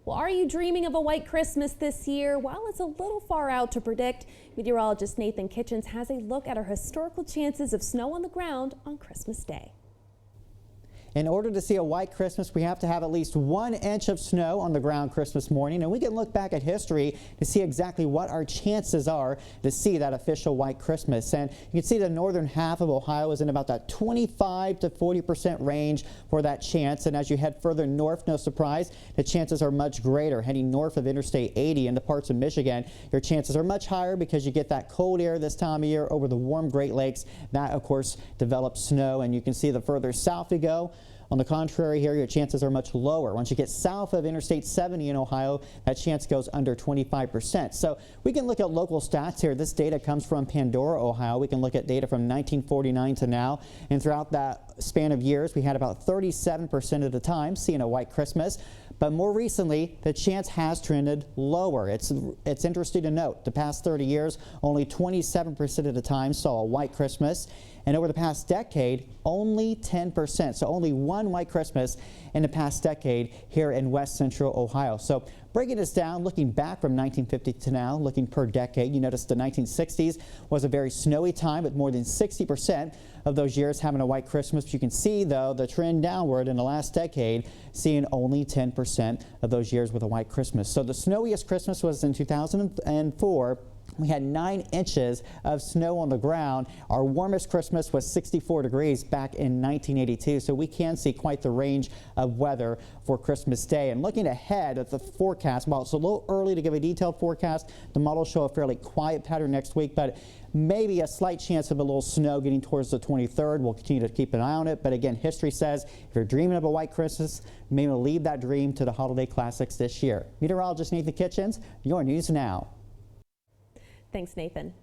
Well, are you dreaming of a white Christmas this year? While it's a little far out to predict, meteorologist Nathan Kitchens has a look at our historical chances of snow on the ground on Christmas Day. In order to see a white Christmas, we have to have at least 1 inch of snow on the ground Christmas morning, and we can look back at history to see exactly what our chances are to see that official white Christmas. And you can see the northern half of Ohio is in about that 25 to 40% range for that chance. And as you head further north, no surprise, the chances are much greater. Heading north of Interstate 80 into parts of Michigan, your chances are much higher because you get that cold air this time of year over the warm Great Lakes. That, of course, develops snow, and you can see the further south you go. On the contrary here, your chances are much lower. Once you get south of Interstate 70 in Ohio, that chance goes under 25%. So we can look at local stats here. This data comes from Pandora, Ohio. We can look at data from 1949 to now. And throughout that span of years, we had about 37% of the time seeing a white Christmas. But more recently, the chance has trended lower. It's interesting to note, the past 30 years, only 27% of the time saw a white Christmas. And over the past decade, only 10%. So only one white Christmas in the past decade here in west central Ohio. So breaking this down, looking back from 1950 to now, looking per decade, you notice the 1960s was a very snowy time with more than 60% of those years having a white Christmas. You can see, though, the trend downward in the last decade, seeing only 10% of those years with a white Christmas. So the snowiest Christmas was in 2004. We had 9 inches of snow on the ground. Our warmest Christmas was 64 degrees back in 1982. So we can see quite the range of weather for Christmas Day. And looking ahead at the forecast, while it's a little early to give a detailed forecast, the models show a fairly quiet pattern next week, but maybe a slight chance of a little snow getting towards the 23rd. We'll continue to keep an eye on it. But again, history says if you're dreaming of a white Christmas, maybe leave that dream to the holiday classics this year. Meteorologist Nathan Kitchens, your News Now. Thanks, Nathan.